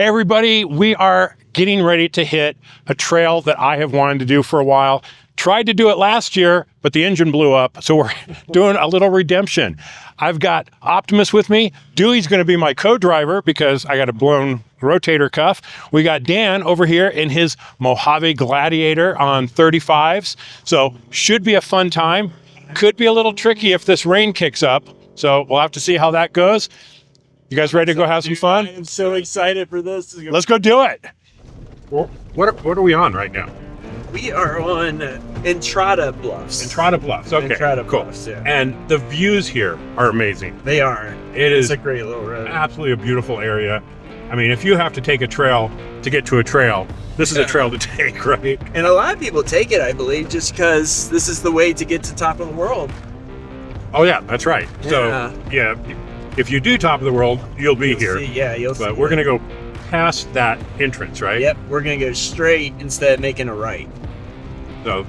Hey everybody, we are getting ready to hit a trail that I have wanted to do for a while. Tried to do it last year, but the engine blew up, so we're doing a little redemption. I've got Optimus with me. Dewey's going to be my co-driver because I got a blown rotator cuff. We got Dan over here in his Mojave Gladiator on 35s, so should be a fun time. Could be a little tricky if this rain kicks up, so we'll have to see how that goes. You guys ready to go have some fun? I am so excited for this. Let's go do it. Well, what are we on right now? We are on Entrada Bluffs. Entrada Bluffs. Okay, Entrada cool. Bluffs, yeah. And the views here are amazing. They are. It's a great little road. Absolutely a beautiful area. I mean, if you have to take a trail to get to a trail, this is a trail to take, right? And a lot of people take it, I believe, just because this is the way to get to top of the world. Oh yeah, that's right. Yeah. So yeah, if you do top of the world, you'll be here. You'll see. But we're gonna go past that entrance, right? Yep, we're gonna go straight instead of making a right. So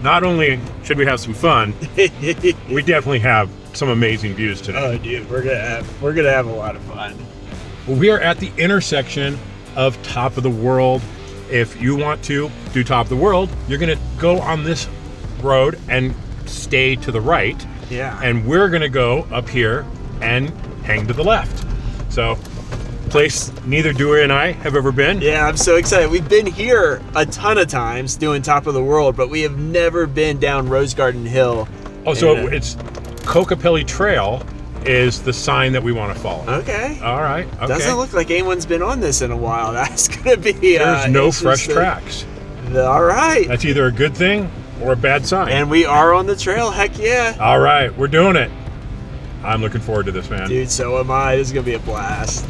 not only should we have some fun, we definitely have some amazing views today. Oh dude, we're gonna have a lot of fun. Well, we are at the intersection of top of the world. If you want to do top of the world, you're gonna go on this road and stay to the right. Yeah. And we're gonna go up here and hang to the left. So, place neither Dewey and I have ever been. Yeah, I'm so excited. We've been here a ton of times doing top of the world, but we have never been down Rose Garden Hill. Oh, so it's Kokopelli Trail is the sign that we want to follow. Okay. All right. Okay. Doesn't look like anyone's been on this in a while. That's gonna be. There's no fresh tracks. All right. That's either a good thing or a bad sign. And we are on the trail. Heck yeah. All right, we're doing it. I'm looking forward to this, man. Dude, so am I. This is gonna be a blast.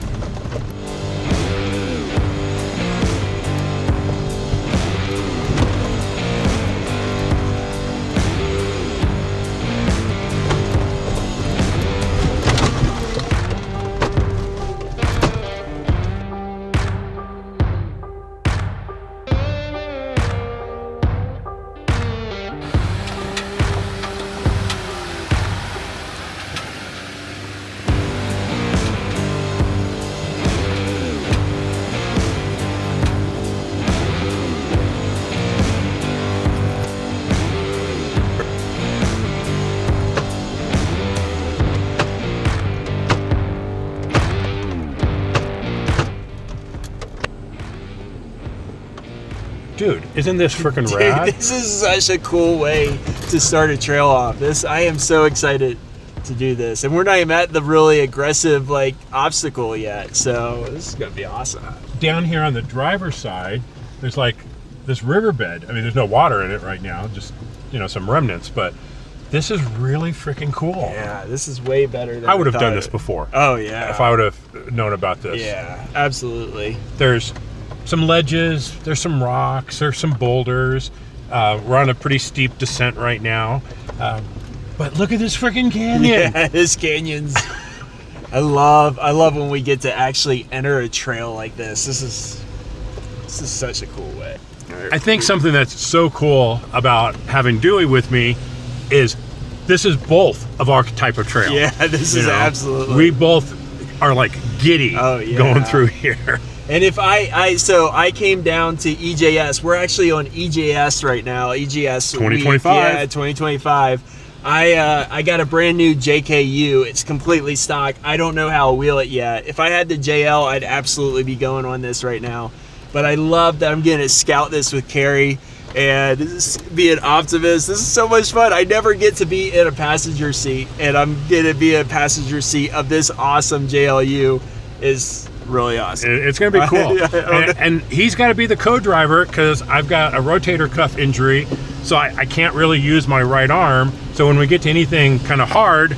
Dude, isn't this freaking rad? This is such a cool way to start a trail off. I am so excited to do this. And we're not even at the really aggressive obstacle yet. So this is gonna be awesome. Down here on the driver's side, there's like this riverbed. I mean, there's no water in it right now, just, some remnants, but this is really freaking cool. Yeah, this is way better than I would have done this before. Oh yeah. If I would have known about this. Yeah, absolutely. There's some ledges, there's some rocks, there's some boulders. We're on a pretty steep descent right now. But look at this freaking canyon. Yeah, this canyon's I love when we get to actually enter a trail like this. This is such a cool way. I think something that's so cool about having Dewey with me is this is both of our type of trail. Yeah, this is absolutely. We both are like giddy going through here. And if I came down to EJS. We're actually on EJS right now. EJS 2025. Yeah, 2025. I got a brand new JKU. It's completely stock. I don't know how I'll wheel it yet. If I had the JL, I'd absolutely be going on this right now. But I love that I'm getting to scout this with Carrie and be an Optimus. This is so much fun. I never get to be in a passenger seat, and I'm gonna be in a passenger seat of this awesome JLU. Is really awesome. It's going to be cool. And he's got to be the co-driver because I've got a rotator cuff injury, so I can't really use my right arm. So when we get to anything kind of hard,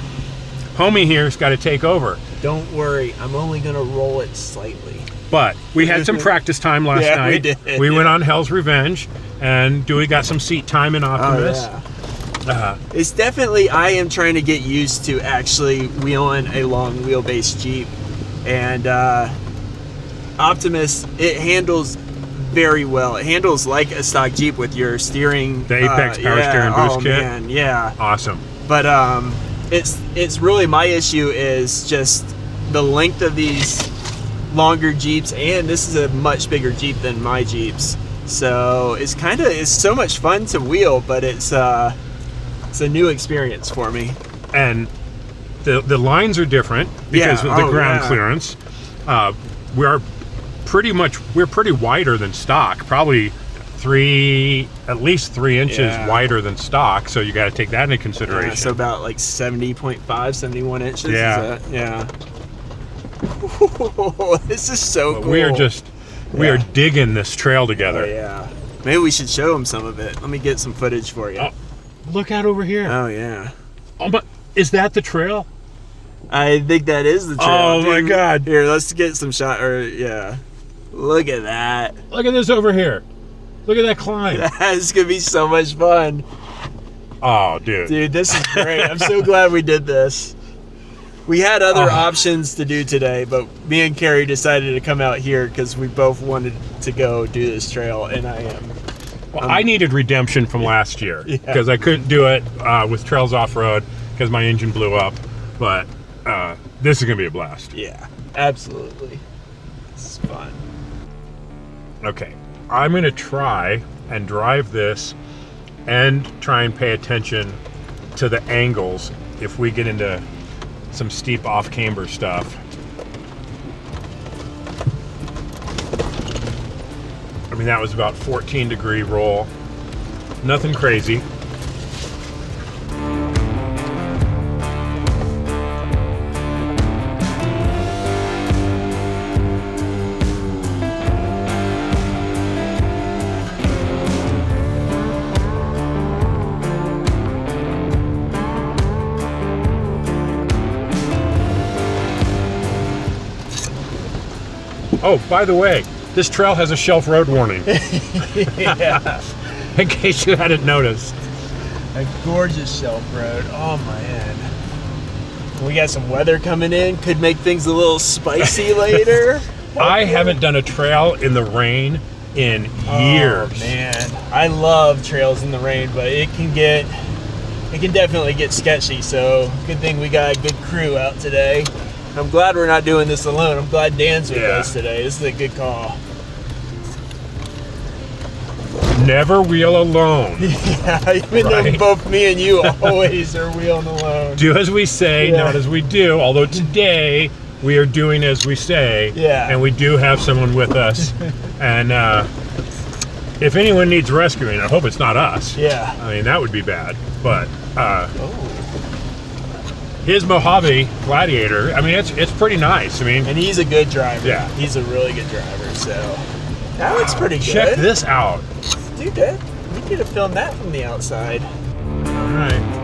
homie here's got to take over. Don't worry, I'm only going to roll it slightly. But we had some practice time last night. We did. We went on Hell's Revenge, and Dewey got some seat time in Optimus. Oh, yeah. It's definitely, I am trying to get used to actually wheeling a long wheelbase Jeep. And Optimus, it handles very well. It handles like a stock Jeep with your steering. The Apex power steering boost kit. Man, yeah. Awesome. But it's really, my issue is just the length of these longer Jeeps, and this is a much bigger Jeep than my Jeeps. So it's so much fun to wheel, but it's a new experience for me. And the lines are different because of the ground clearance. We're pretty wider than stock, probably at least 3 inches wider than stock. So you got to take that into consideration. Yeah, so about like 70.5, 71 inches. Yeah. This is so cool. We are digging this trail together. Oh, yeah. Maybe we should show them some of it. Let me get some footage for you. Oh, look out over here. Oh, yeah. Oh, but is that the trail? I think that is the trail. Oh, my God. Here, let's get some shot. Look at that. Look at this over here. Look at that climb. That's going to be so much fun. Oh, dude. Dude, this is great. I'm so glad we did this. We had other options to do today, but me and Carrie decided to come out here because we both wanted to go do this trail, and I am. Well, I needed redemption from last year because I couldn't do it with Trails Off-Road because my engine blew up, but this is going to be a blast. Yeah, absolutely. It's fun. Okay, I'm going to try and drive this and try and pay attention to the angles if we get into some steep off-camber stuff. I mean, that was about 14-degree roll. Nothing crazy. Oh, by the way, this trail has a shelf road warning. Yeah. In case you hadn't noticed. A gorgeous shelf road. Oh, man. We got some weather coming in. Could make things a little spicy later. I haven't done a trail in the rain in years. Oh, man. I love trails in the rain, but it can definitely get sketchy. So good thing we got a good crew out today. I'm glad we're not doing this alone. I'm glad Dan's with us today. This is a good call. Never wheel alone. Yeah, even though both me and you always are wheeling alone. Do as we say, not as we do. Although today we are doing as we say. Yeah. And we do have someone with us. And if anyone needs rescuing, I hope it's not us. Yeah. I mean, that would be bad. But his Mojave Gladiator, I mean, it's pretty nice. I mean, and he's a good driver. Yeah. He's a really good driver, so that looks pretty good. Check this out. Dude, we need to film that from the outside. All right.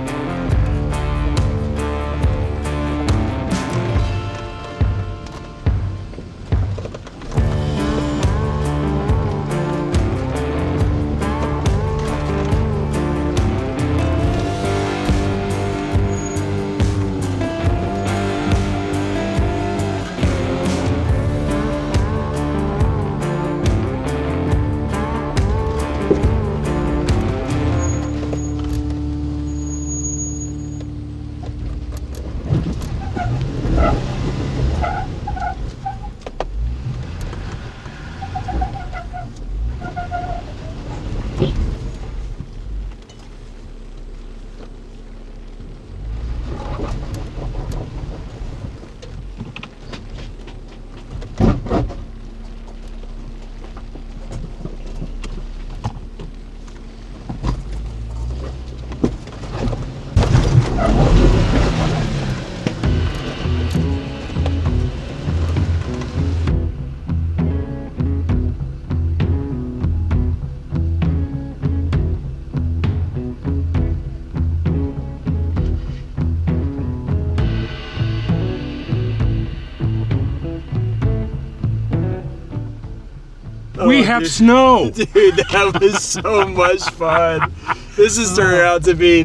We have snow. Dude, that was so much fun. This has turned out to be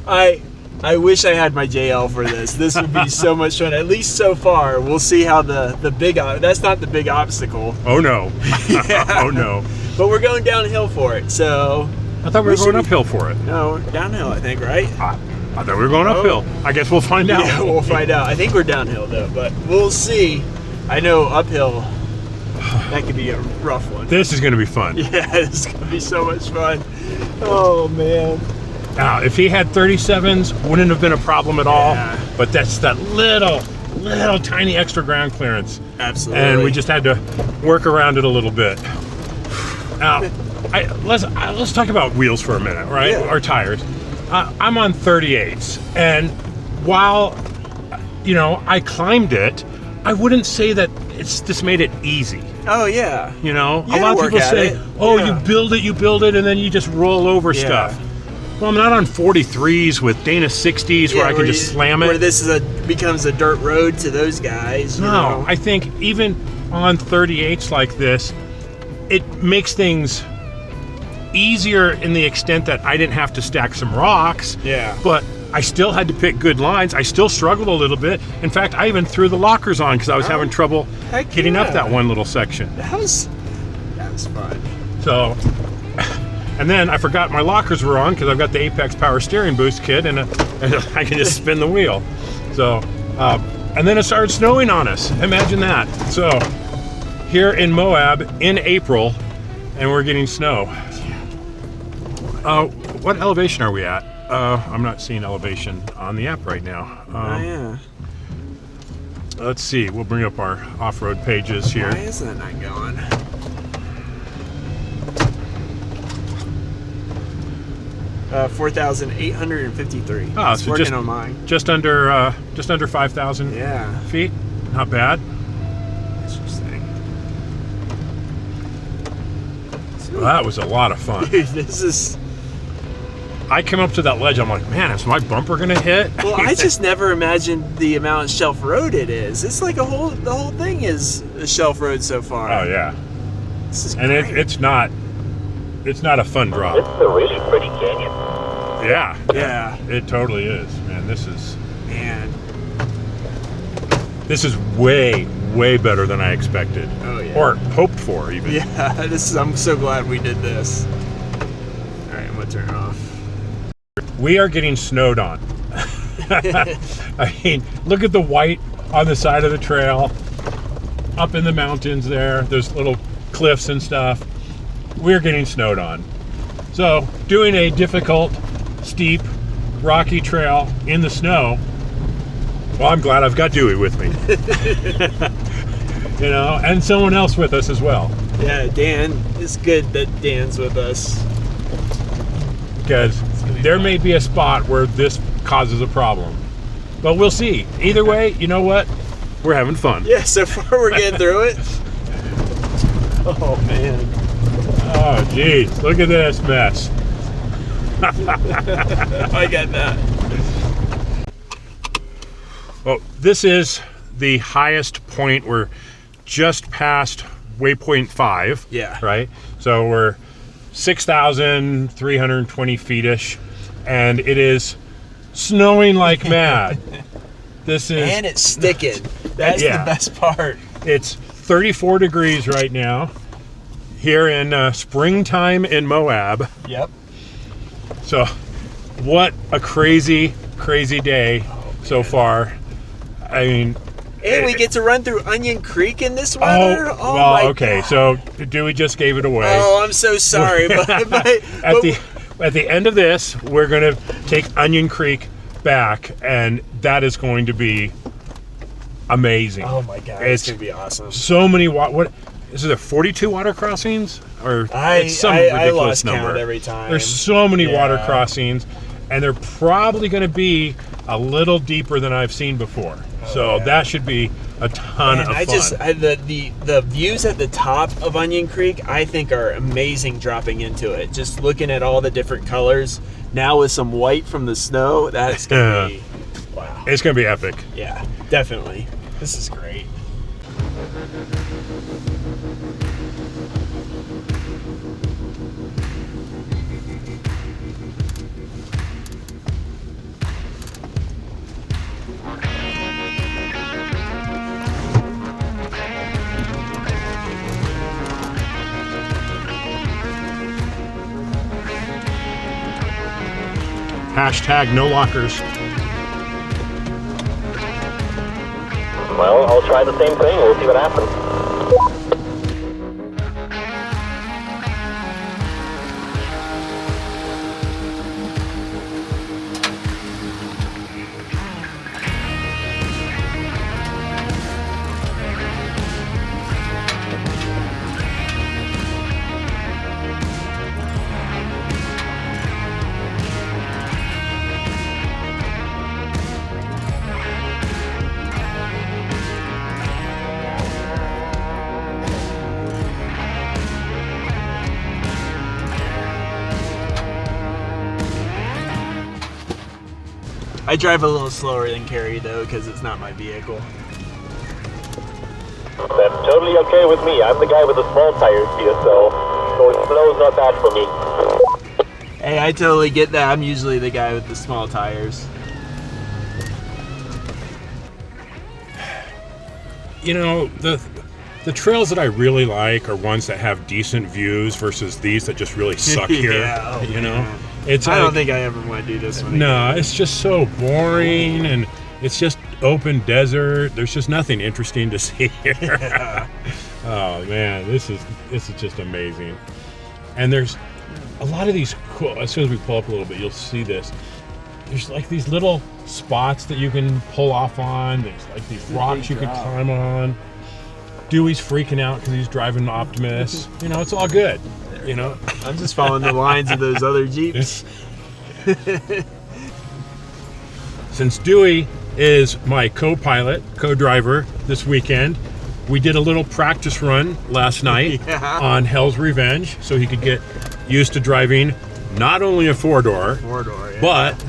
I wish I had my JL for this. This would be so much fun, at least so far. We'll see how the big, that's not the big obstacle. Oh no. Yeah. Oh no. But we're going downhill for it, so. I thought we were going uphill for it. No, we're downhill, I think, right? I thought we were going uphill. I guess we'll find out. Yeah, we'll find out. I think we're downhill though, but we'll see. I know uphill, that could be a rough one. This is going to be fun. Yeah, it's going to be so much fun. Oh, man. Now, if he had 37s, wouldn't have been a problem at all. Yeah. But that's that little tiny extra ground clearance. Absolutely. And we just had to work around it a little bit. Now, let's talk about wheels for a minute, right? Yeah. Or tires. I'm on 38s, and while I climbed it, I wouldn't say that this made it easy. Oh, yeah. You know, You a lot of work people at say, it. "Oh, Yeah. you build it, and then you just roll over stuff." Well, I'm not on 43s with Dana 60s where I can just slam it. Where this becomes a dirt road to those guys. You No, know? I think even on 38s like this, it makes things easier in the extent that I didn't have to stack some rocks. Yeah. But I still had to pick good lines. I still struggled a little bit. In fact, I even threw the lockers on because I was having trouble heck getting up yeah. that one little section. That was fun. So, and then I forgot my lockers were on because I've got the Apex Power Steering Boost kit, and I can just spin the wheel. So, and then it started snowing on us. Imagine that. So, here in Moab in April, and we're getting snow. What elevation are we at? I'm not seeing elevation on the app right now. Oh, yeah. Let's see. We'll bring up our off-road pages here. Why is that not going? 4,853. Oh, It's so working just on mine. just under 5,000 Yeah. feet. Not bad. Interesting. Well, that was a lot of fun. Dude, this is. I came up to that ledge. I'm like, man, is my bumper gonna hit? Well, I just never imagined the amount of shelf road it is. It's like the whole thing is a shelf road so far. Oh yeah, This is and great. it's not a fun drop. It's a really pretty canyon. Yeah, Yeah. it totally is, man. This is way better than I expected, Oh, yeah. or hoped for even. Yeah, I'm so glad we did this. All right, I'm gonna turn it off. We are getting snowed on. I mean, look at the white on the side of the trail, up in the mountains there. There's little cliffs and stuff. We're getting snowed on. So, doing a difficult, steep, rocky trail in the snow, well, I'm glad I've got Dewie with me. And someone else with us as well. Yeah, Dan. It's good that Dan's with us. Because there may be a spot where this causes a problem. But we'll see. Either way, you know what? We're having fun. Yeah, so far we're getting through it. Oh, man. Oh, geez. Look at this mess. I got that. Well, this is the highest point. We're just past waypoint 5. Yeah. Right? So we're 6,320 feet-ish, and it is snowing like mad. This is... And it's sticking. That's Yeah. the best part. It's 34 degrees right now here in springtime in Moab. Yep. So what a crazy day so far. I mean, And we get to run through Onion Creek in this weather. Oh well, my okay. God. So Dewey just gave it away. Oh, I'm so sorry, but at the end of this, we're gonna take Onion Creek back, and that is going to be amazing. oh my God, it's gonna be awesome. So many what is there 42 water crossings or I it's some ridiculous lost number count every time. There's so many water Yeah. crossings, and they're probably going to be a little deeper than I've seen before. So yeah. that should be a ton And of fun. the views at the top of Onion Creek, I think, are amazing dropping into it. Just looking at all the different colors now with some white from the snow, that's gonna be wow. It's going to be epic. Yeah, definitely. This is great. Hashtag no lockers. Well, I'll try the same thing. We'll see what happens. I drive a little slower than Carrie though, because it's not my vehicle. That's totally okay with me. I'm the guy with the small tires here, so going slow is not bad for me. Hey, I totally get that. I'm usually the guy with the small tires. You know, the trails that I really like are ones that have decent views versus these that just really suck here. Yeah, you know, man. it's I like, don't think I ever want to do this one. no, it's just so boring and it's just open desert. There's just nothing interesting to see here. Yeah. Oh man, this is just amazing. And there's a lot of these cool. As soon as we pull up a little bit, you'll see this. There's like these little spots that you can pull off on. There's like these rocks you can climb on. Dewey's freaking out because he's driving Optimus. You know, it's all good. You know, I'm just following the lines of those other Jeeps. Since Dewey is my co-pilot, co-driver this weekend, we did a little practice run last night Yeah. on Hell's Revenge so he could get used to driving not only a four-door, Four-door, yeah. but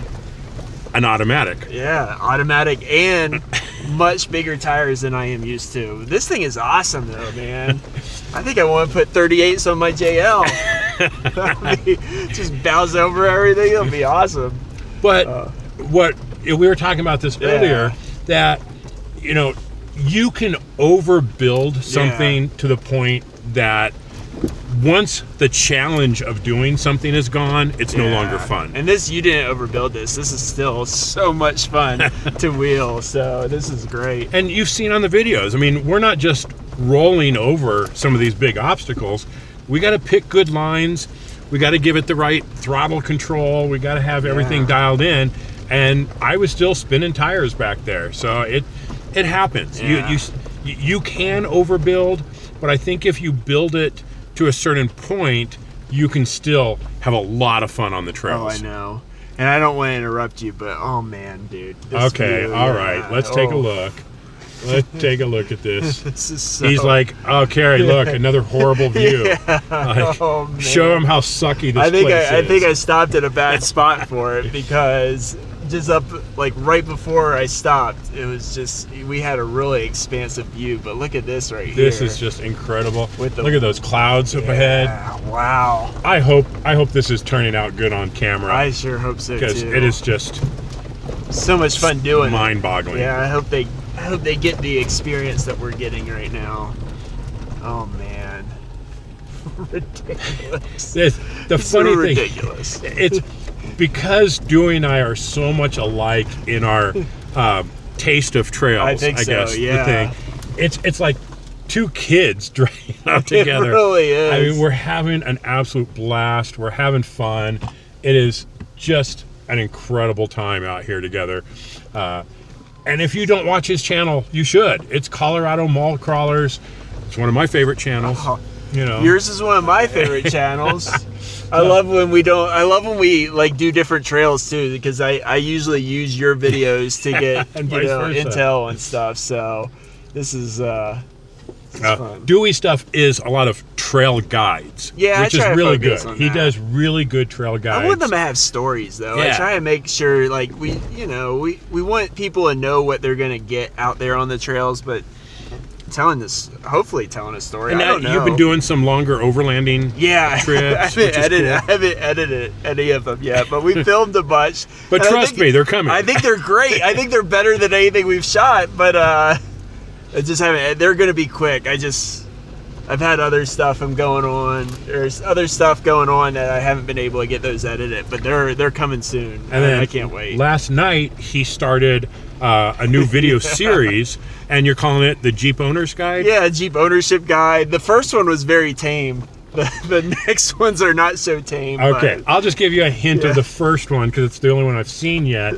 an automatic. Yeah, automatic and much bigger tires than I am used to. This thing is awesome though, man. I think I want to put 38s on my JL. Just bounce over everything. It'll be awesome. But what we were talking about this earlier, that you know, you can overbuild something to the point that once the challenge of doing something is gone, it's no longer fun. And this, you didn't overbuild this. This is still so much fun to wheel. So this is great. And you've seen on the videos, I mean, we're not just rolling over some of these big obstacles. We got to pick good lines. We got to give it the right throttle control. We got to have everything dialed in. And I was still spinning tires back there. So it happens. Yeah. You can overbuild, but I think if you build it to a certain point, you can still have a lot of fun on the trails. Oh, I know. And I don't want to interrupt you, but oh man, dude. This Okay, view, all right. Let's take a look. Let's take a look at this. This is so... He's like, oh, Carrie, look, another horrible view. Like, oh, man. show him how sucky this place is. I think I stopped at a bad spot for it because just up like right before I stopped, it was just, we had a really expansive view. But look at this right here. This is just incredible. With the- Look at those clouds up ahead. Wow. I hope this is turning out good on camera. I sure hope so because too. it is just so much fun doing it. mind-boggling. Yeah, I hope they get the experience that we're getting right now. Oh man. Ridiculous. The It's funny so thing, ridiculous. it's because Dewey and I are so much alike in our taste of trails. I think so, guess yeah. the thing. It's like two kids driving out together. It really is. I mean, we're having an absolute blast. We're having fun. It is just an incredible time out here together. And if you don't watch his channel, you should. It's Colorado Mall Crawlers. It's one of my favorite channels. You know, Yours is one of my favorite channels. I love when we like do different trails too, because I usually use your videos to get And vice versa. intel and stuff. So this is fun. Dewey stuff is a lot of trail guides, Yeah, which I try is to really focus good. on He that. does really good trail guides. I want them to have stories though. I Yeah. try to make sure like we want people to know what they're gonna get out there on the trails, but hopefully telling a story. And I now don't know. you've been doing some longer overlanding trips. I haven't edited any of them yet, but we filmed a bunch. But And I trust think- me, they're coming. I think they're great. I think they're better than anything we've shot, but I just haven't. They're going to be quick. I've had other stuff going on. There's other stuff going on that I haven't been able to get those edited, but they're coming soon. And then I can't wait. Last night he started a new video series, and you're calling it the Jeep Owner's Guide? Yeah, Jeep Ownership Guide. The first one was very tame. The next ones are not so tame. Okay, but I'll just give you a hint of the first one because it's the only one I've seen yet.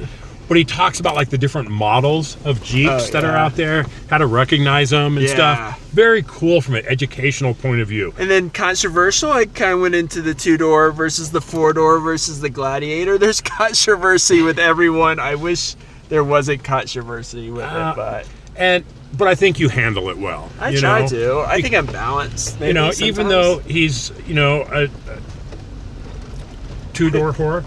But he talks about like the different models of Jeeps that are out there, how to recognize them and stuff. Very cool from an educational point of view. And then controversial, I kind of went into the 2-door versus the 4-door versus the Gladiator. There's controversy with everyone. I wish there wasn't controversy with it, but I think you handle it well. I try to. I think I'm balanced. Maybe Even though he's, a 2-door whore.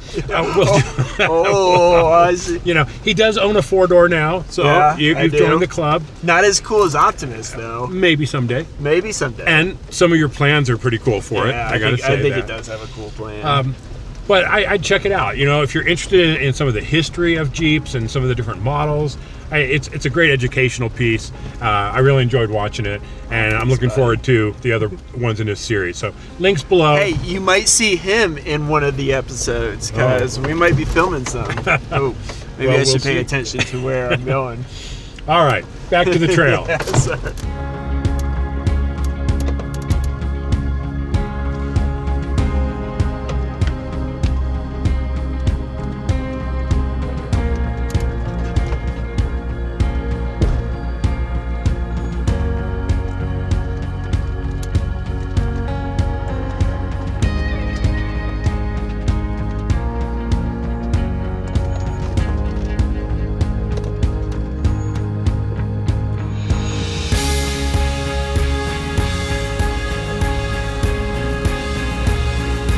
I see. He does own a 4-door now, so you've joined the club. Not as cool as Optimus, though. Maybe someday. And some of your plans are pretty cool for it. I think it does have a cool plan. But I'd check it out. If you're interested in some of the history of Jeeps and some of the different models, it's a great educational piece. I really enjoyed watching it, and I'm looking forward to the other ones in this series. So links below. Hey, you might see him in one of the episodes because we might be filming some. Maybe I should pay attention to where I'm going. All right, back to the trail. Yes, sir.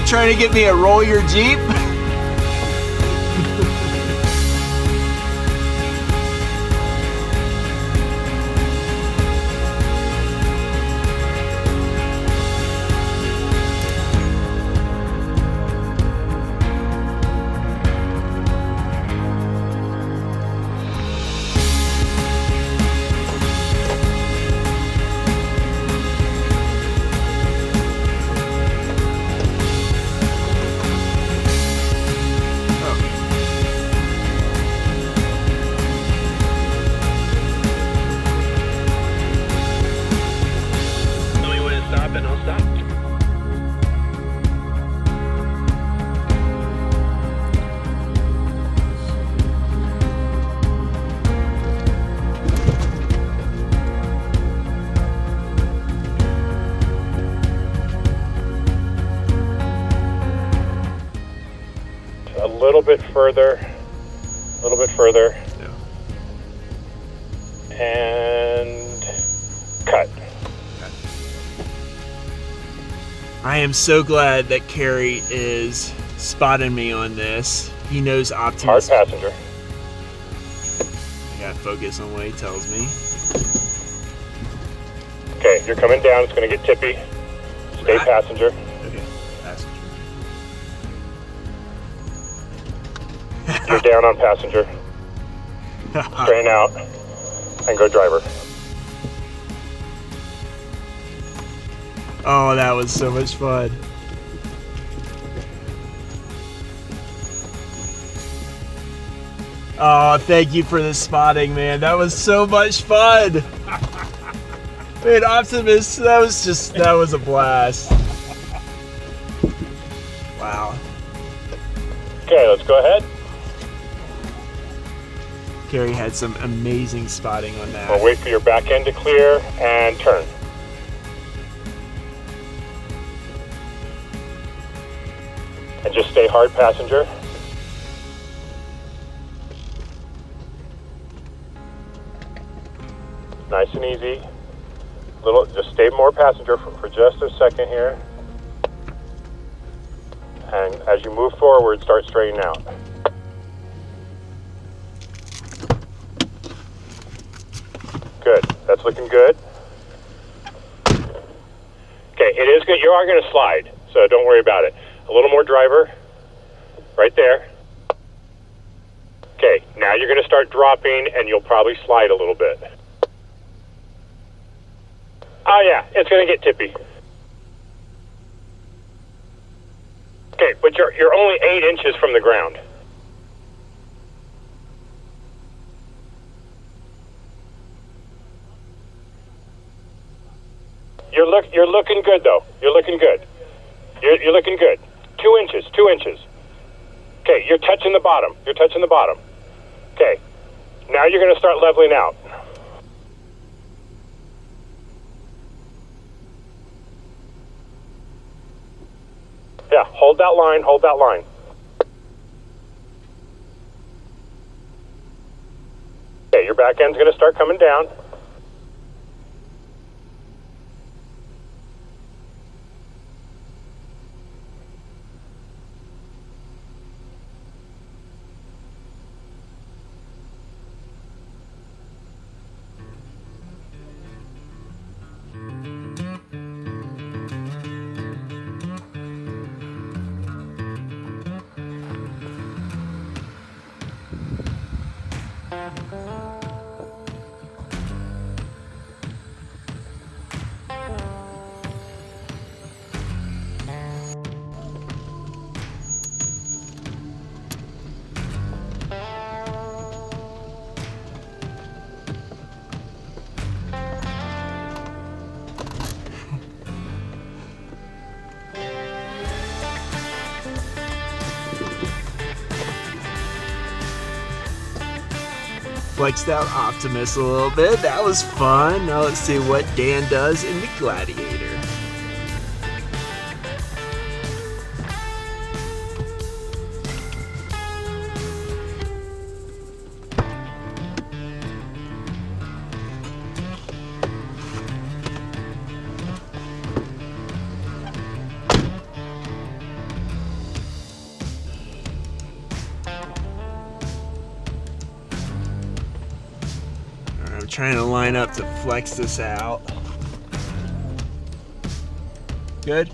Trying to get me to roll your Jeep? A little bit further, and cut. I am so glad that Kerry is spotting me on this. He knows Optimus. Hard passenger. I gotta focus on what he tells me. Okay, you're coming down, it's gonna get tippy. Stay passenger. Okay, passenger. You're down on passenger. Straighten out and go driver. Oh, that was so much fun. Oh, thank you for the spotting, man. That was so much fun. Man, Optimus, that was a blast. Wow. Okay, let's go ahead. Kerry had some amazing spotting on that. We'll wait for your back end to clear and turn. And just stay hard passenger. Nice and easy. Just stay more passenger for just a second here. And as you move forward, start straightening out. Good. That's looking good. Okay, it is good. You are going to slide, so don't worry about it. A little more driver. Right there. Okay, now you're going to start dropping, and you'll probably slide a little bit. Oh yeah, it's going to get tippy. Okay, but you're only 8 inches from the ground. You're looking good though. You're looking good. You're looking good. 2 inches. 2 inches. Okay, you're touching the bottom. You're touching the bottom. Okay. Now you're going to start leveling out. Yeah, hold that line. Hold that line. Okay, your back end's going to start coming down. Flexed out Optimus a little bit. That was fun. Now let's see what Dan does in the Gladiator. I'm trying to line up to flex this out. Good?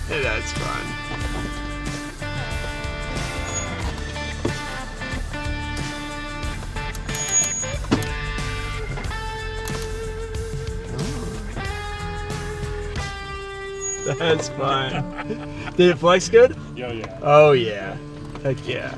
That's fun. That's fun. Did it flex good? Yeah, yeah. Oh yeah. Heck yeah.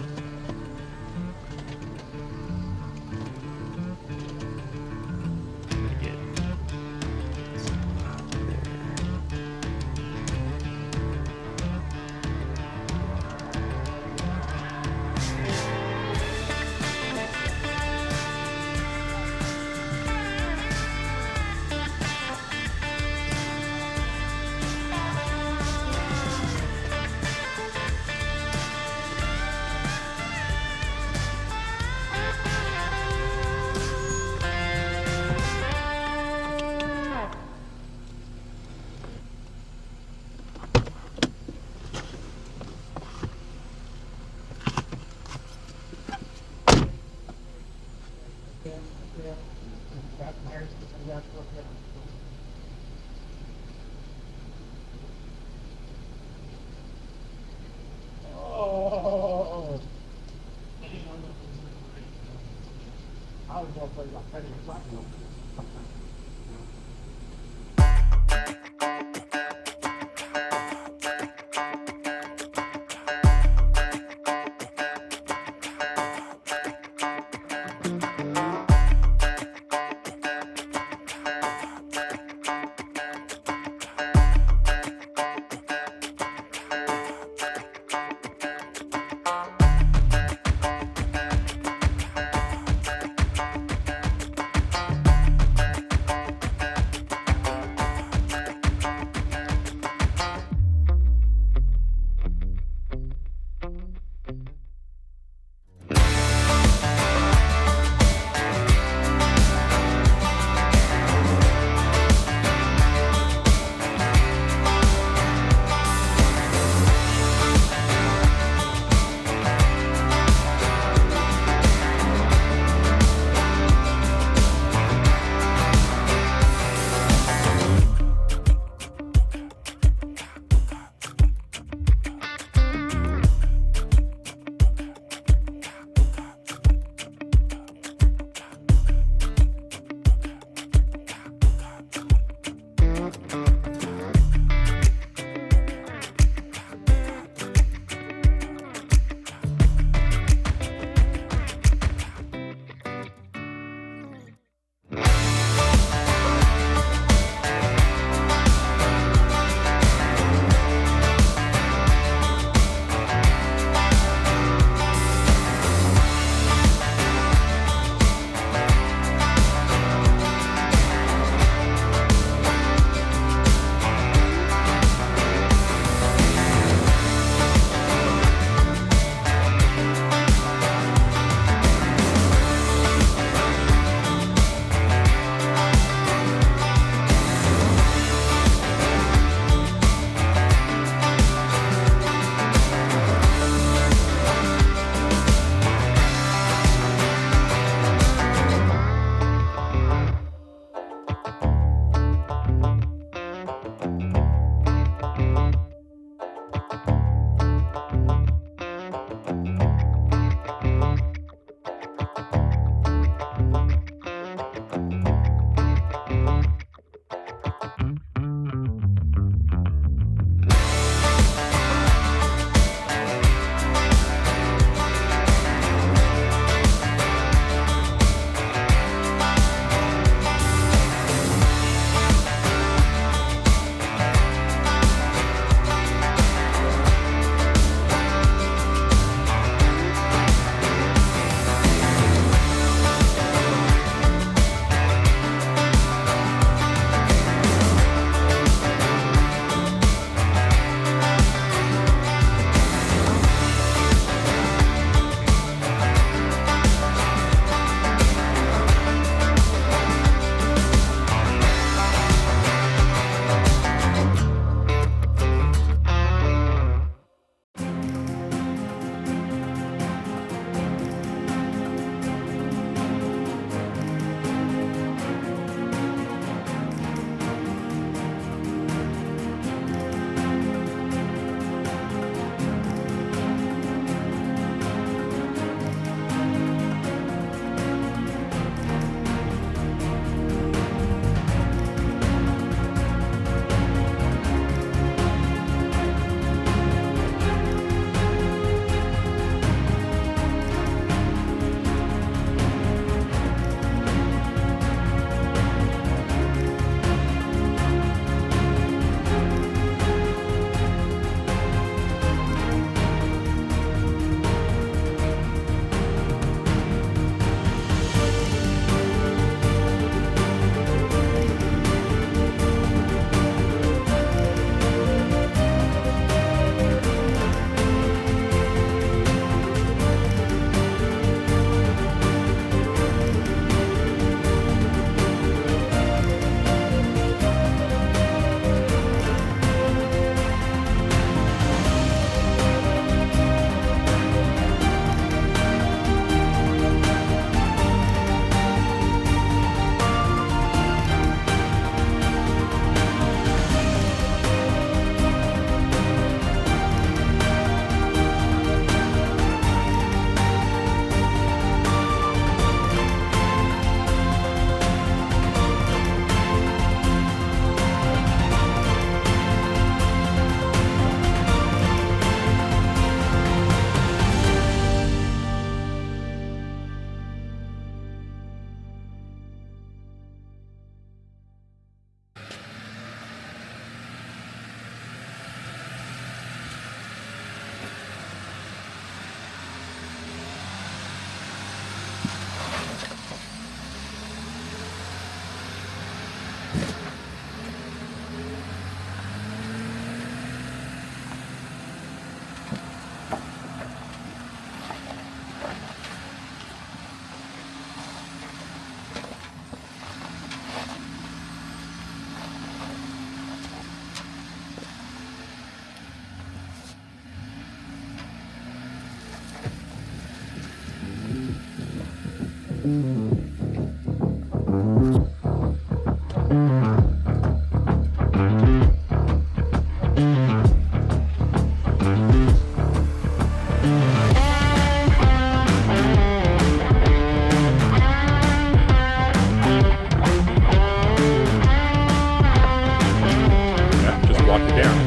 Yeah, just walk it down.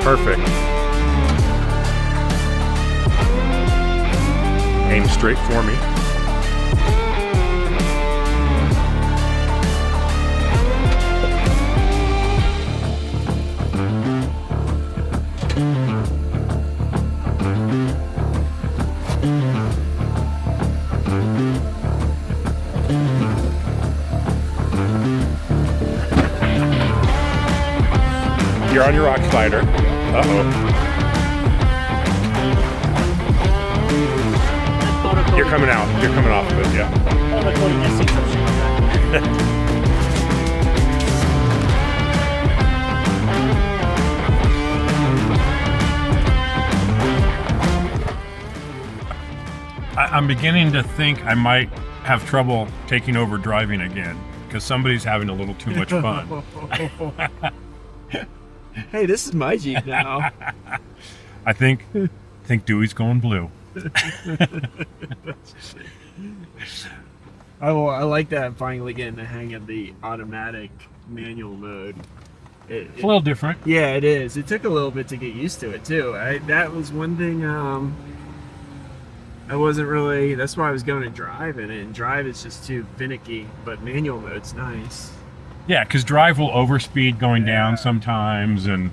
Perfect. Aim straight for me. You're on your rock slider. Uh-oh. You're coming out. You're coming off of it, yeah. I'm beginning to think I might have trouble taking over driving again because somebody's having a little too much fun. Hey, this is my Jeep now. I think Dewey's going blue. I like that I'm finally getting the hang of the automatic manual mode. It's a little different. Yeah, it is. It took a little bit to get used to it too. That was one thing I wasn't really, that's why I was going to drive in it, and drive is just too finicky, but manual mode's nice. Yeah, because drive will overspeed going down sometimes, and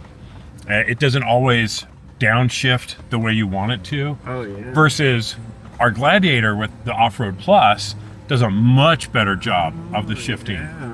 it doesn't always downshift the way you want it to. Oh, yeah. Versus our Gladiator with the Offroad Plus does a much better job of the shifting. Yeah.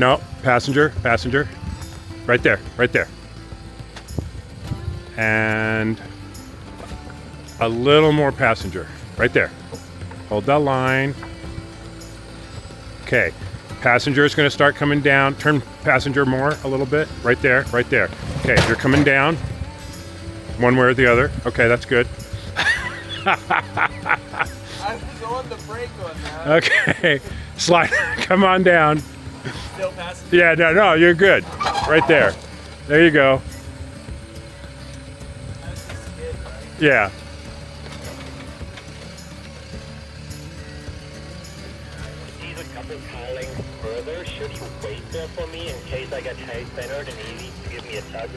No, passenger. Right there. And a little more passenger. Right there. Hold that line. Okay. Passenger is going to start coming down. Turn passenger more a little bit. Right there. Okay, you're coming down. One way or the other. Okay, that's good. I was on the brake on that. Okay. Slide. Come on down. Still passing. Yeah, no, you're good. Right there. There you go. That's just skid, right? Yeah. He's a couple tile lengths further. Should you wait there for me in case I get centered and he needs to give me a tug?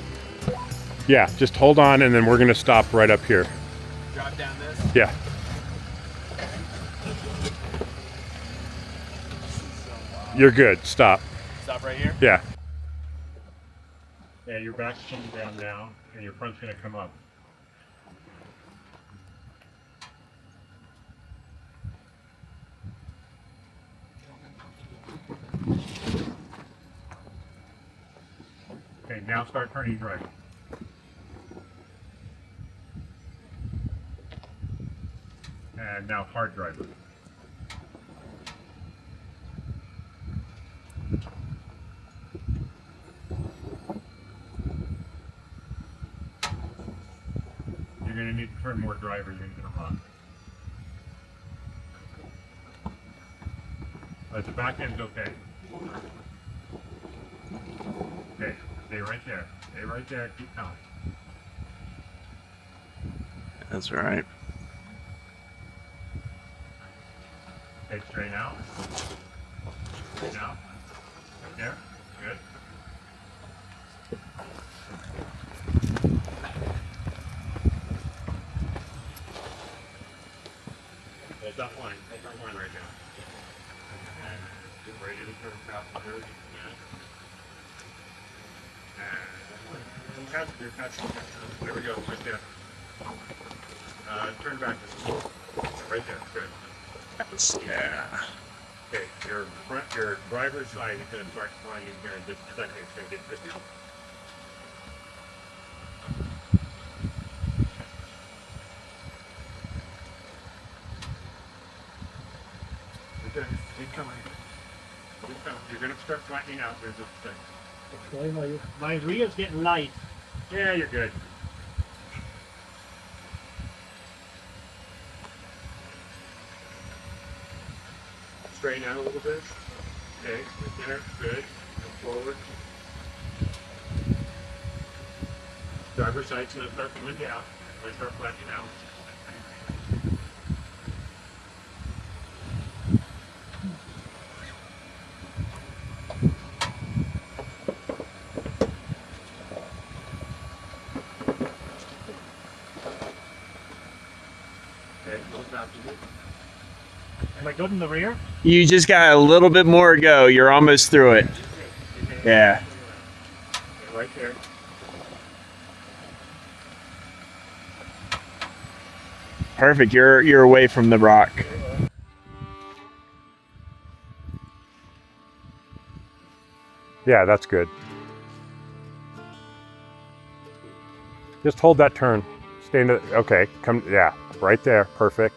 Yeah, just hold on and then we're gonna stop right up here. Drop down this. Yeah. You're good. Stop. Stop right here. Yeah. Yeah, your back's coming down now and your front's gonna come up. Okay, now start turning right. And now hard driver. You're going to need to turn more driver, you're going to run. But the back end's okay. Okay, stay right there. Stay right there, keep counting. That's right. Okay, straighten out. Straighten out. Right there. Good. Hold that line. Hold that line right now. And get ready to turn passenger. And passenger. There we go, right there. Turn back. Right there. Good. Yeah. Okay, your driver's side is going to start flying in here in just a second. It's going to get this down. Okay, keep coming. Keep coming. You're going to start flattening out here in just a second. Okay, my rear's getting light. Yeah, you're good. Straighten out a little bit. Okay, right there. Good. Come forward. Driver's side's going to start coming down. Going to start flattening out. Okay, look after you. Am I good in the rear? You just got a little bit more to go. You're almost through it. Yeah. Okay, right there. Perfect. You're away from the rock. Yeah, that's good. Just hold that turn. Stay in the, okay, come, yeah, right there, perfect.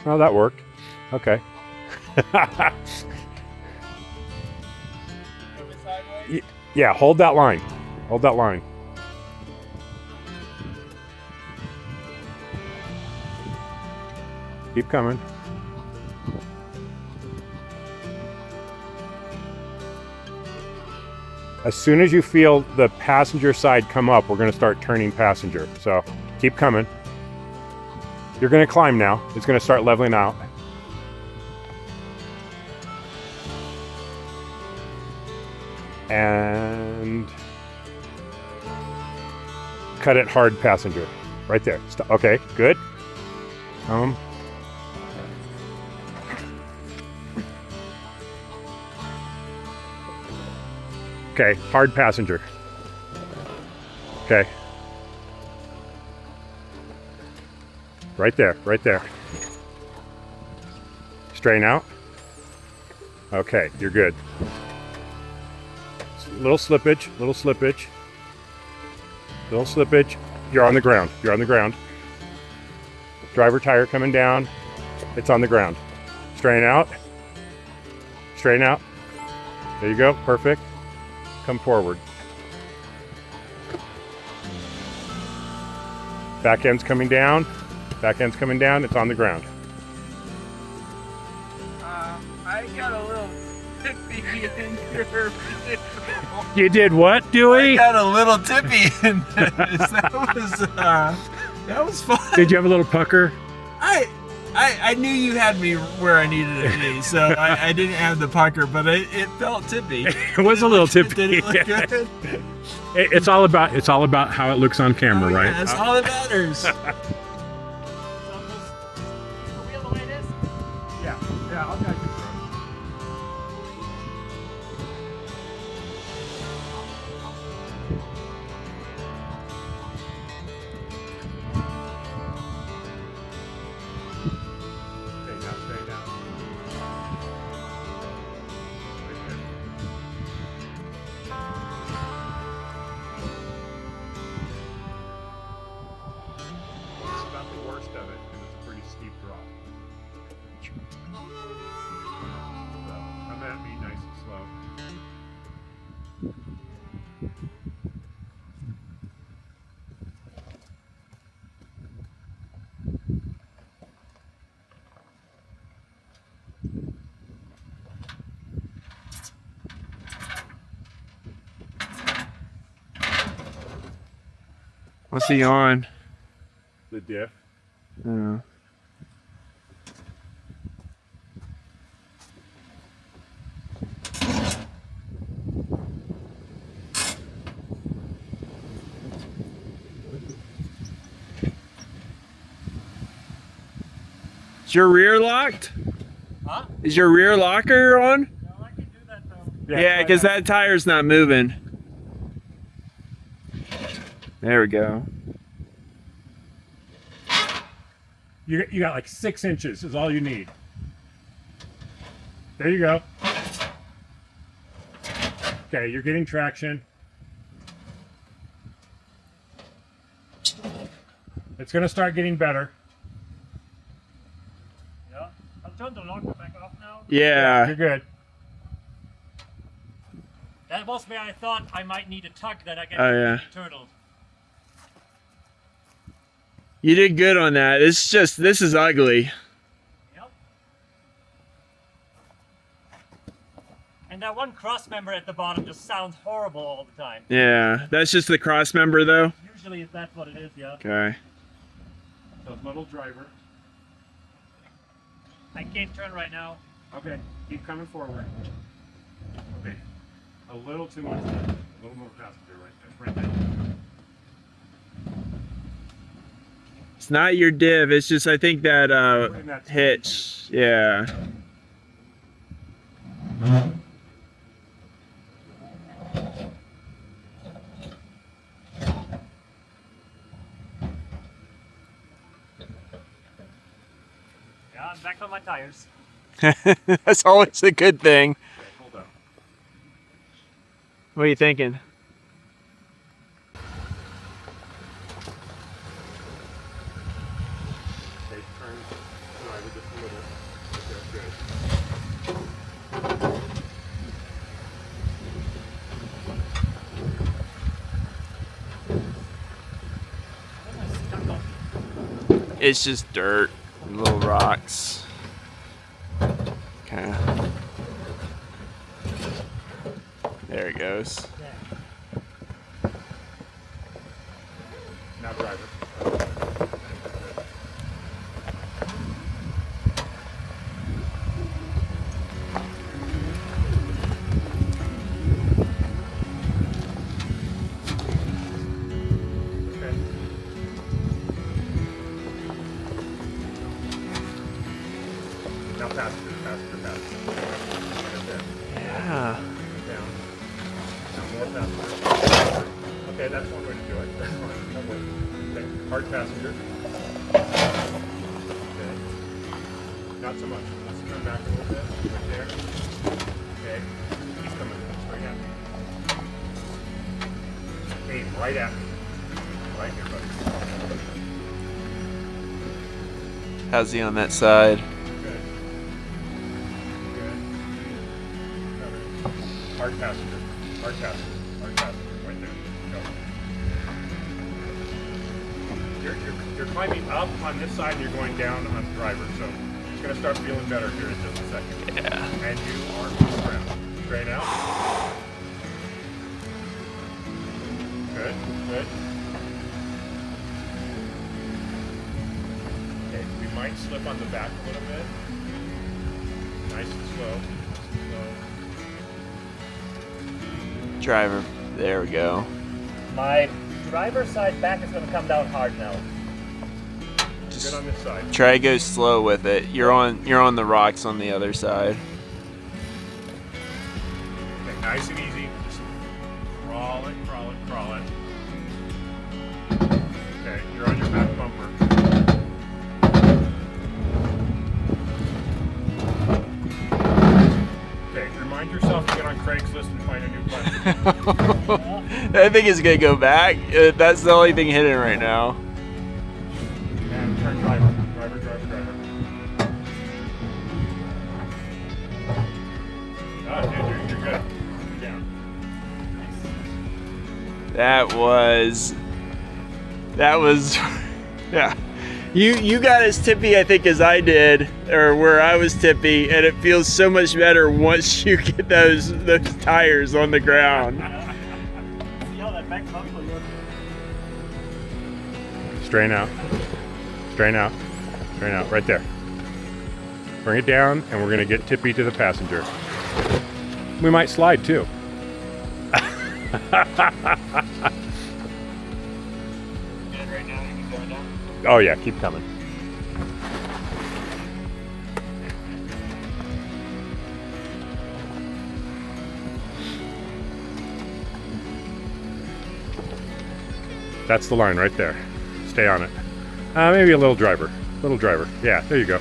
Well, that worked. Okay. Yeah, hold that line. Hold that line. Keep coming. As soon as you feel the passenger side come up, we're going to start turning passenger. So keep coming. You're going to climb now. It's going to start leveling out. And cut it hard passenger. Right there. Okay, good. Okay, hard passenger. Okay. Right there, right there. Straighten out. Okay, you're good. Little slippage, little slippage. Little slippage. You're on the ground, you're on the ground. Driver tire coming down. It's on the ground. Straighten out. Straighten out. There you go, perfect. Come forward. Back end's coming down. Back end's coming down. It's on the ground. I got a little tippy in here. You did what, I Dewey? got a little tippy in this. That was fun. Did you have a little pucker? I knew you had me where I needed it to be, so I didn't have the pucker, but it felt tippy. It was a little tippy. Did it look good? It's all about how it looks on camera, Oh, right? yeah, that's all that matters. Yeah, I'll guide you through. Okay, now stay down. Right there. This is about the worst of it because it's a pretty steep drop. So, come at me nice and slow. What's he on? The diff. Oh. Is your rear locked? Huh? Is your rear locker on? No, I can do that though. Yeah, because that tire's not moving. There we go. You got like 6 inches is all you need. There you go. Okay, you're getting traction. It's going to start getting better. Yeah. I'll turn the locker back off now. Yeah. You're good. That was where I thought I might need a tug that I get Oh, yeah. turtled. You did good on that. It's just, this is ugly. Yep. And that one cross member at the bottom just sounds horrible all the time. Yeah. That's just the cross member though? Usually that's what it is, yeah. Okay. So muddle driver. I can't turn right now. Okay, keep coming forward. Okay, a little too much. A little more passenger right there. It's not your div, it's just I think that hitch. Yeah. Yeah, I'm back on my tires. That's always a good thing. Okay, hold up. What are you thinking? Okay, turn the driver just a little. Okay, good. It's just dirt, little rocks. Okay. There it goes. Now driver. Okay. Now passenger. Right there. Yeah. Down. Now more passenger. Okay, that's one way to do it. That's fine. That works. Okay, hard passenger. Okay. Not so much. Let's turn back a little bit. Right there. Okay. He's coming straight at me. Aim right at me. Right here, buddy. How's he on that side? Good. Good. Hard passenger. Hard passenger. Hard passenger. Right there. Go. You're You're climbing up on this side and you're going down on the driver, so it's going to start feeling better here in just a second. Yeah. And you are on the ground. Straight out. Good, good. Okay, we might slip on the back a little bit. Nice and slow. Driver. There we go. My driver's side back is going to come down hard now. Good on this side. Try to go slow with it. You're on the rocks on the other side. Okay, nice and easy. Just crawl it, crawl it, crawl it. Okay, you're on your back bumper. Okay, remind yourself to get on Craigslist and find a new button. I think it's gonna go back. That's the only thing hidden right now. And turn driver. Driver, driver, driver. Ah, dude, you're good. You're down. That was, yeah. You got as tippy, I think, as I did, or where I was tippy, and it feels so much better once you get those tires on the ground. See how that back bumper looks? Straighten out. Straighten out. Straighten out. Right there. Bring it down, and we're going to get tippy to the passenger. We might slide, too. Oh, yeah. Keep coming. That's the line right there. Stay on it. Maybe a little driver. Little driver. Yeah, there you go.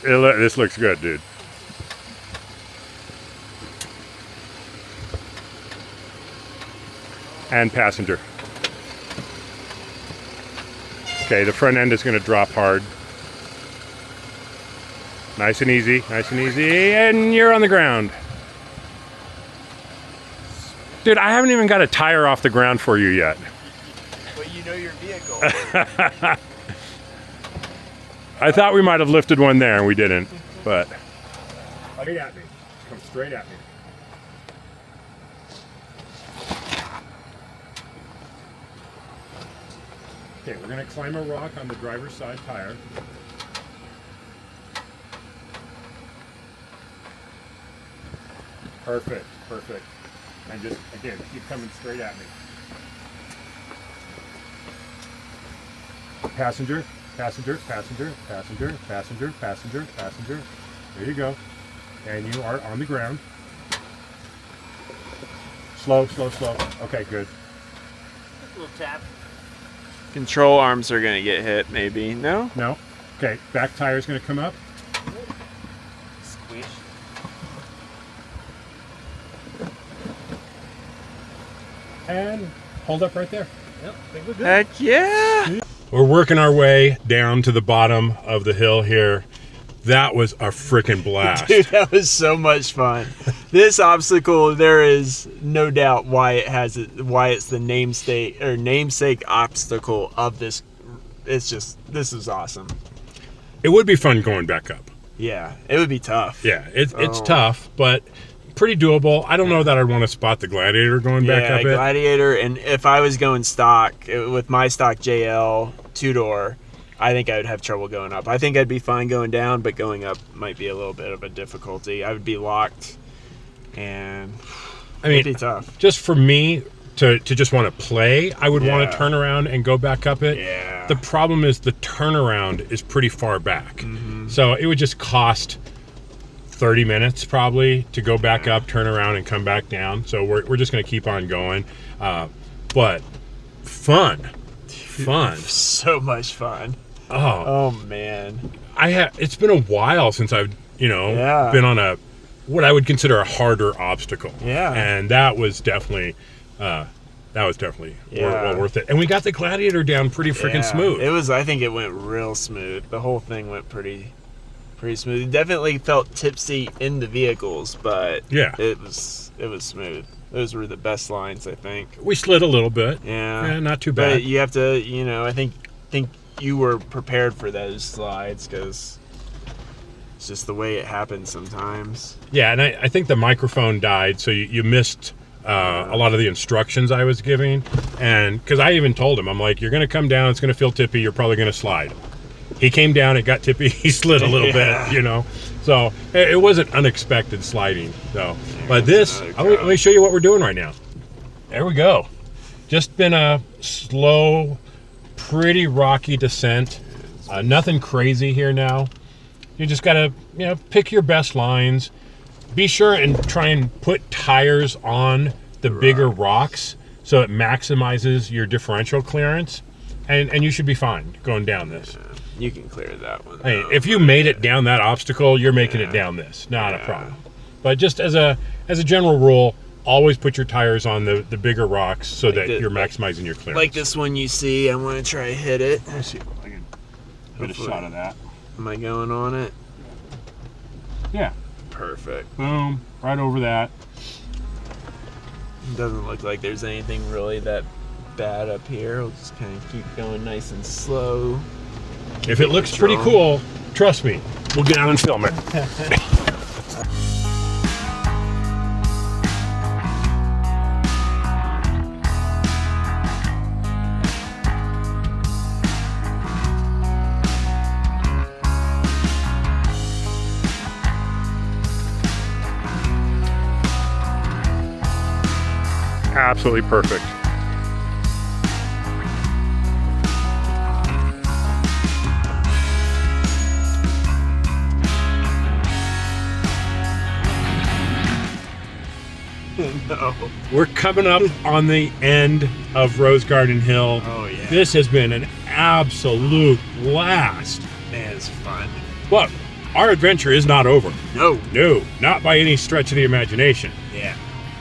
This looks good, dude. And passenger. Okay, the front end is going to drop hard. Nice and easy, nice and easy, and you're on the ground. Dude, I haven't even got a tire off the ground for you yet. But you know your vehicle. I thought we might have lifted one there and we didn't, but. Straight at me. Come straight at me. Okay, we're going to climb a rock on the driver's side tire. Perfect, perfect. And just, again, keep coming straight at me. Passenger, passenger, passenger, passenger, passenger, passenger, passenger. There you go. And you are on the ground. Slow, slow, slow. Okay, good. Just a little tap. Control arms are gonna get hit, maybe. No? No. Okay, back tire is going to come up. Squish. And hold up right there. Yep, I think we're good. Heck yeah! We're working our way down to the bottom of the hill here. That was a freaking blast. Dude, that was so much fun. This obstacle, there is no doubt why it's the namesake obstacle of this. It's just, this is awesome. It would be fun going back up. Yeah, it would be tough. Yeah, it's tough, but pretty doable. I don't know that I'd want to spot the Gladiator going back up it. Gladiator, and if I was going stock, with my stock JL two-door, I think I would have trouble going up. I think I'd be fine going down, but going up might be a little bit of a difficulty. I would be locked, and it'd be tough. Just for me to just want to play, I would want to turn around and go back up it. Yeah. The problem is the turnaround is pretty far back. Mm-hmm. So it would just cost 30 minutes probably to go back up, turn around, and come back down. So we're just going to keep on going. But fun. So much fun. Oh man. It's been a while since I've, been on what I would consider a harder obstacle. Yeah. And that was definitely well worth it. And we got the Gladiator down pretty freaking smooth. It was, I think it went real smooth. The whole thing went pretty pretty smooth. It definitely felt tipsy in the vehicles, but Yeah. it was smooth. Those were the best lines, I think. We slid a little bit. Yeah, Not too bad. But you have to, I think you were prepared for those slides because it's just the way it happens sometimes. Yeah, and I think the microphone died, so you missed a lot of the instructions I was giving. And because I even told him, I'm like, you're going to come down, it's going to feel tippy, you're probably going to slide. He came down, it got tippy, he slid a little bit, So it wasn't unexpected sliding. So, but this, let me show you what we're doing right now. There we go. Just been a slow, pretty rocky descent. Nothing crazy here now. You just gotta, pick your best lines. Be sure and try and put tires on the bigger rocks so it maximizes your differential clearance, and you should be fine going down this. You can clear that one. Hey, if you made it down that obstacle, you're making it down this. Not a problem. But just as a general rule, always put your tires on the bigger rocks so that you're maximizing your clearance. Like this one you see, I'm going to try to hit it. Let's see if I can get a shot of that. Am I going on it? Yeah. Perfect. Boom. Right over that. It doesn't look like there's anything really that bad up here. We'll just kind of keep going nice and slow. If it looks pretty cool, trust me, we'll get out and film it. Absolutely perfect. No. We're coming up on the end of Rose Garden Hill. Oh, yeah. This has been an absolute blast. Man, it's fun. But our adventure is not over. No. No, not by any stretch of the imagination. Yeah.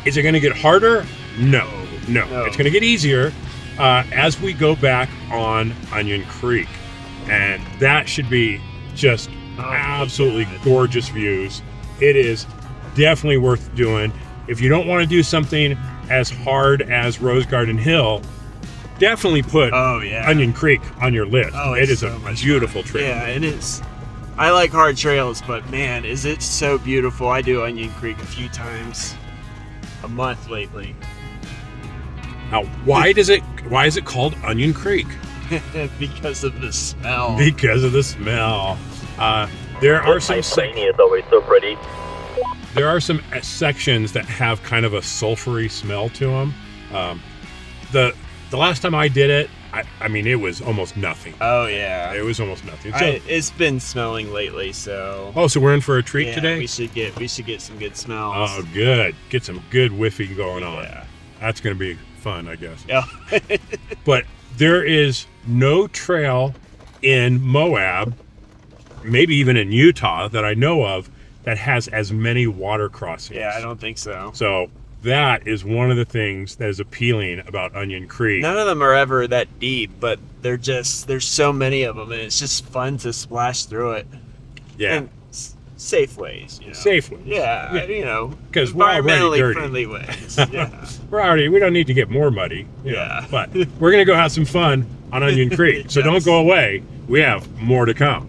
Is it going to get harder? No. It's going to get easier as we go back on Onion Creek. And that should be just absolutely gorgeous views. It is definitely worth doing. If you don't want to do something as hard as Rose Garden Hill, definitely put Onion Creek on your list. It is a beautiful trail. Yeah, it is. I like hard trails, but man, is it so beautiful. I do Onion Creek a few times a month lately. Now, why is it called Onion Creek? Because of the smell. Because of the smell. There are some Rainy is always so pretty. There are some sections that have kind of a sulfury smell to them. The last time I did it, I mean, it was almost nothing. Oh yeah, it was almost nothing. So, it's been smelling lately, so. Oh, so we're in for a treat today? We should get some good smells. Oh, good. Get some good whiffing going on. Yeah. That's gonna be fun, I guess. Yeah. But there is no trail in Moab, maybe even in Utah, that I know of that has as many water crossings. Yeah, I don't think so. So that is one of the things that is appealing about Onion Creek. None of them are ever that deep, but there's so many of them, and it's just fun to splash through it. Yeah. And safe ways. Safe ways. Yeah, because we're already environmentally dirty. friendly ways. Yeah. We don't need to get more muddy. Yeah. But we're going to go have some fun on Onion Creek. So don't go away. We have more to come.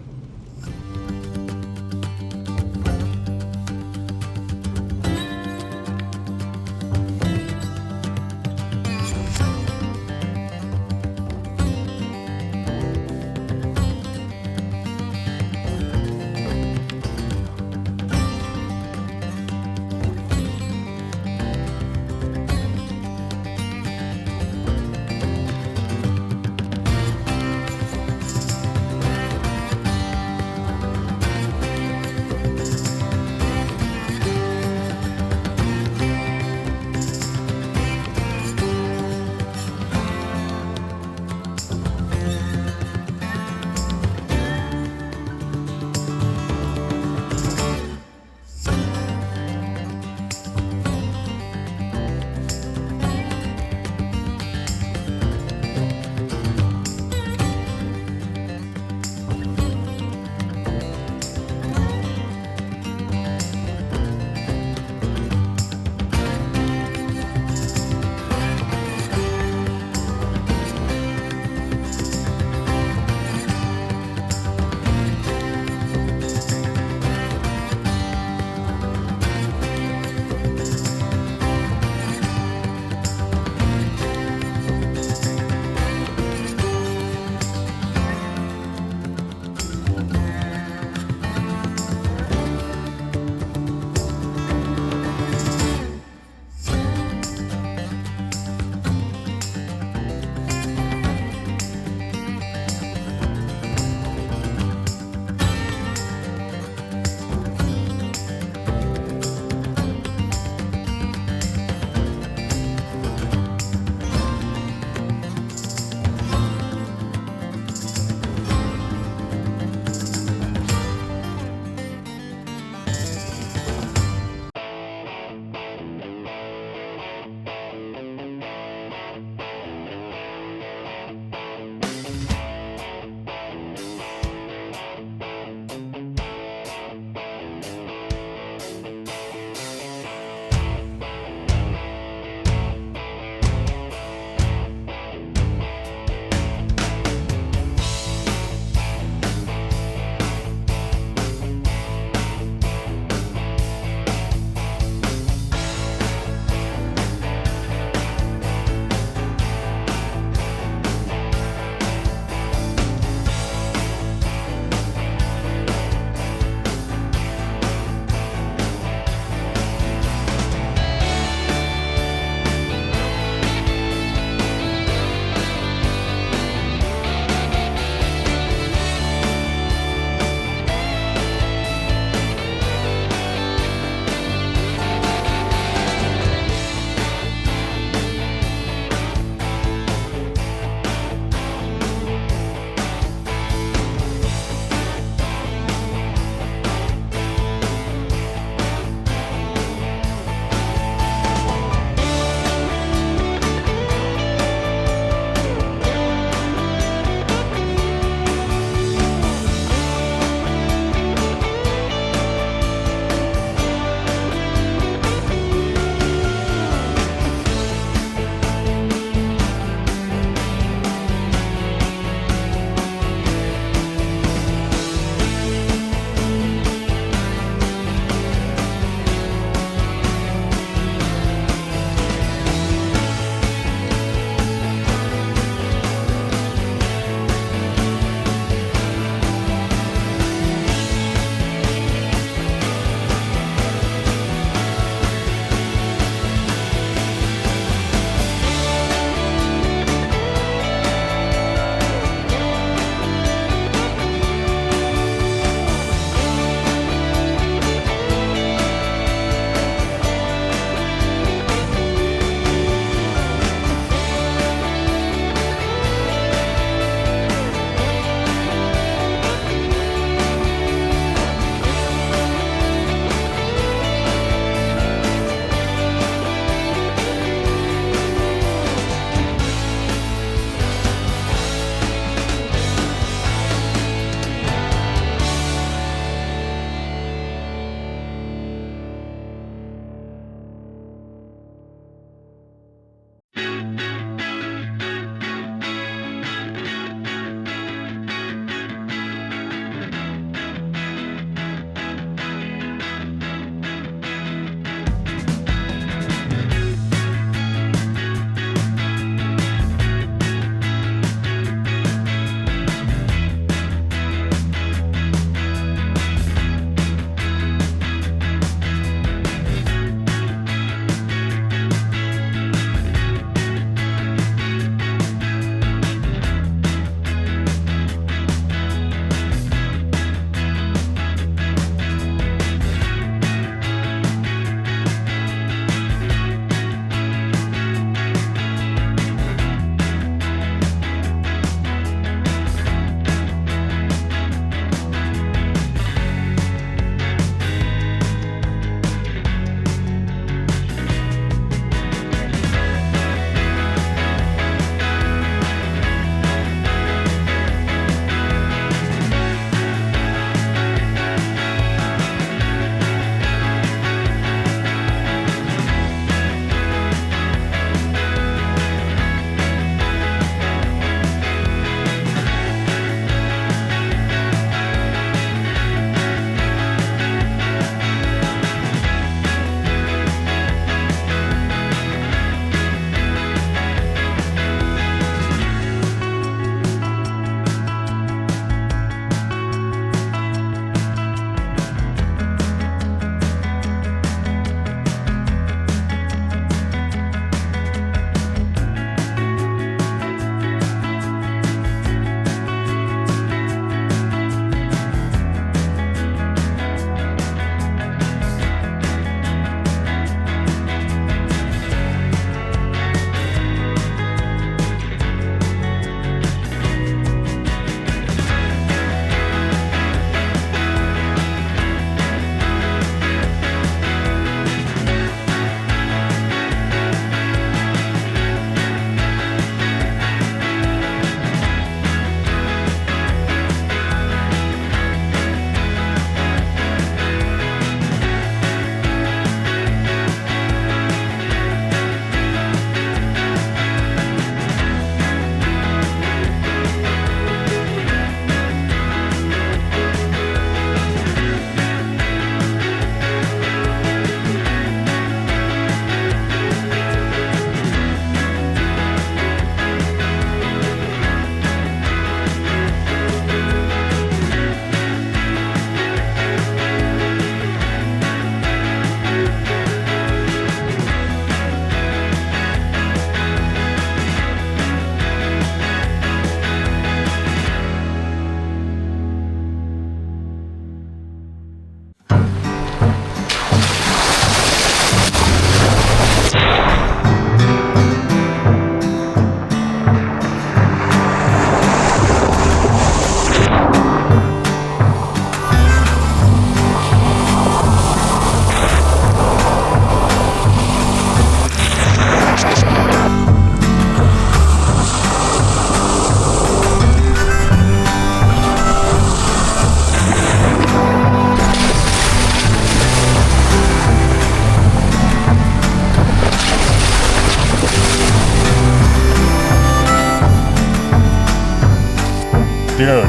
Dude,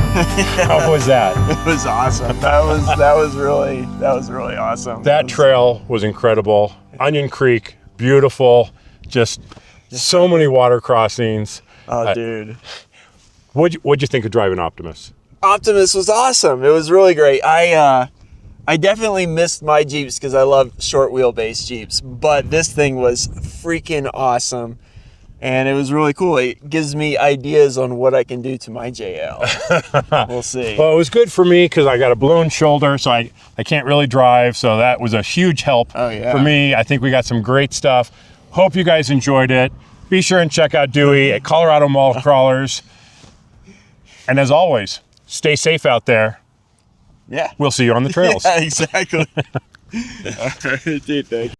how was that? It was awesome. That was really awesome. That trail was incredible. Onion Creek, beautiful. Just so many water crossings. Oh, dude. What'd you think of driving Optimus? Optimus was awesome. It was really great. I definitely missed my Jeeps because I love short wheelbase Jeeps, but this thing was freaking awesome. And it was really cool. It gives me ideas on what I can do to my JL. We'll see. Well, it was good for me because I got a balloon shoulder, so I can't really drive. So that was a huge help for me. I think we got some great stuff. Hope you guys enjoyed it. Be sure and check out Dewie at Colorado Mall Crawlers. And as always, stay safe out there. Yeah. We'll see you on the trails. Yeah, exactly. All right, dude, thank you.